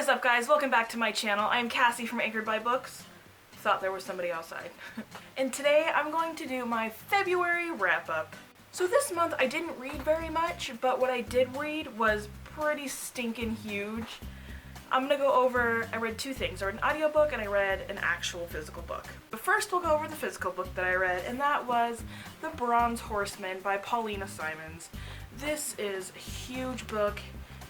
is up, guys? Welcome back to my channel. I'm Cassie from Anchored by Books. Thought there was somebody outside. And today I'm going to do my February wrap-up. So this month I didn't read very much, but what I did read was pretty stinking huge. I'm gonna go over, I read two things. I read an audiobook and I read an actual physical book. But first we'll go over the physical book that I read, and that was The Bronze Horseman by Paulina Simons. This is a huge book.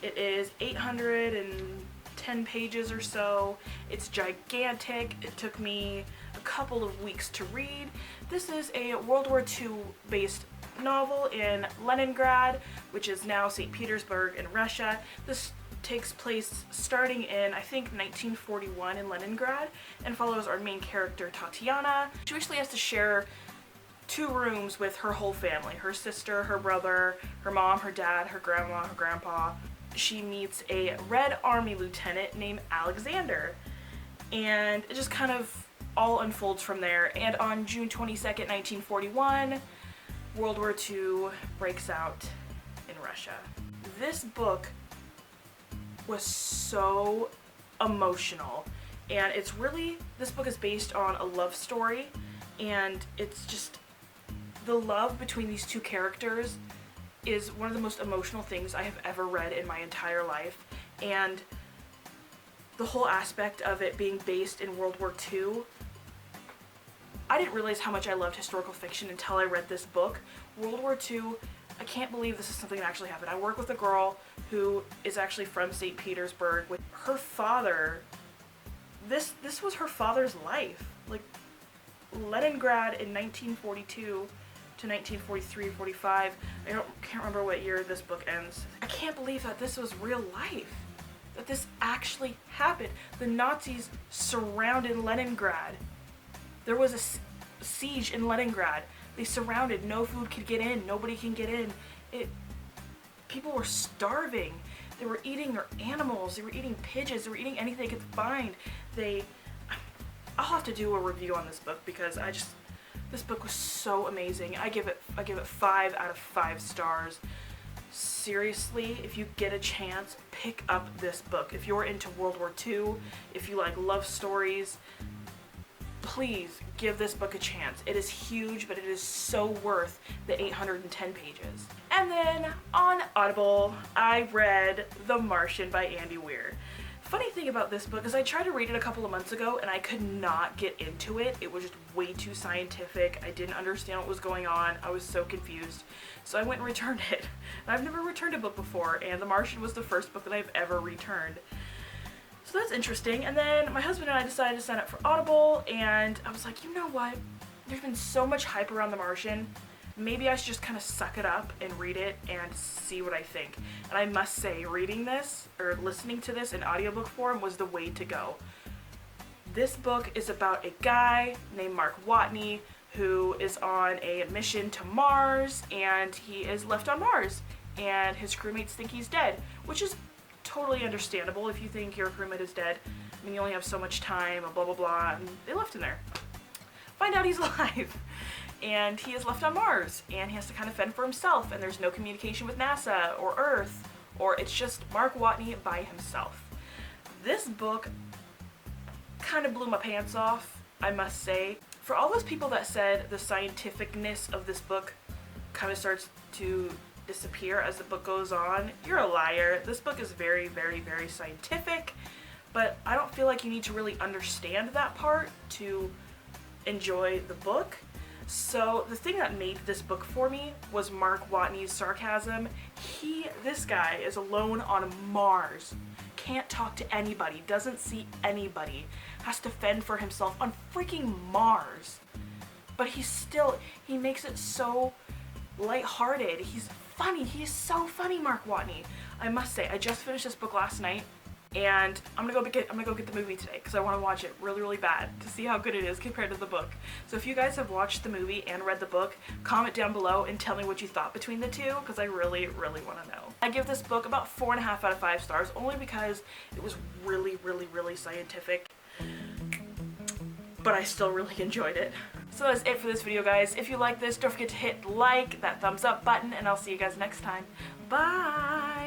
It is 810 pages or so. It's gigantic. It took me a couple of weeks to read. This is a World War II based novel in Leningrad, which is now St. Petersburg in Russia. This takes place starting in, I think, 1941 in Leningrad, and follows our main character, Tatiana. She actually has to share 2 rooms with her whole family, her sister, her brother, her mom, her dad, her grandma, her grandpa. She meets a Red Army lieutenant named Alexander, and it just kind of all unfolds from there. And on June 22nd, 1941, World War II breaks out in Russia. This book was so emotional, and it's really, this book is based on a love story, and it's just, the love between these 2 characters is one of the most emotional things I have ever read in my entire life. And the whole aspect of it being based in World War II, I didn't realize how much I loved historical fiction until I read this book. World War II, I can't believe this is something that actually happened. I work with a girl who is actually from St. Petersburg. With her father, this was her father's life. Like, Leningrad in 1942 to 1943-45. I can't remember what year this book ends. I can't believe that this was real life. That this actually happened. The Nazis surrounded Leningrad. There was a siege in Leningrad. They surrounded, no food could get in, nobody can get in. People were starving. They were eating their animals, they were eating pigeons, they were eating anything they could find. I'll have to do a review on this book because this book was so amazing. I give it 5 out of 5 stars. Seriously, if you get a chance, pick up this book. If you're into World War II, if you like love stories, please give this book a chance. It is huge, but it is so worth the 810 pages. And then on Audible, I read The Martian by Andy Weir. Funny thing about this book is I tried to read it a couple of months ago and I could not get into it. It was just way too scientific. I didn't understand what was going on. I was so confused. So I went and returned it. I've never returned a book before, and The Martian was the first book that I've ever returned. So that's interesting. And then my husband and I decided to sign up for Audible, and I was like, you know what? There's been so much hype around The Martian. Maybe I should just kind of suck it up and read it and see what I think. And I must say, reading this or listening to this in audiobook form was the way to go. This book is about a guy named Mark Watney who is on a mission to Mars, and he is left on Mars, and his crewmates think he's dead, which is totally understandable if you think your crewmate is dead. I mean, you only have so much time, blah blah blah, and they left him there. Find out he's alive. And he is left on Mars, and he has to kind of fend for himself, and there's no communication with NASA or Earth, or it's just Mark Watney by himself. This book kind of blew my pants off, I must say. For all those people that said the scientificness of this book kind of starts to disappear as the book goes on, you're a liar. This book is very, very, very scientific, but I don't feel like you need to really understand that part to enjoy the book. So the thing that made this book for me was Mark Watney's sarcasm. This guy is alone on Mars, can't talk to anybody, doesn't see anybody, has to fend for himself on freaking Mars. But he makes it so lighthearted. He's funny. He is so funny, Mark Watney. I must say, I just finished this book last night, and I'm gonna go get the movie today because I want to watch it really, really bad to see how good it is compared to the book. So if you guys have watched the movie and read the book, comment down below and tell me what you thought between the two, because I really, really want to know. I give this book about 4.5 out of 5 stars, only because it was really, really, really scientific, but I still really enjoyed it. So that's it for this video, guys. If you like this, don't forget to hit like, that thumbs up button, and I'll see you guys next time. Bye!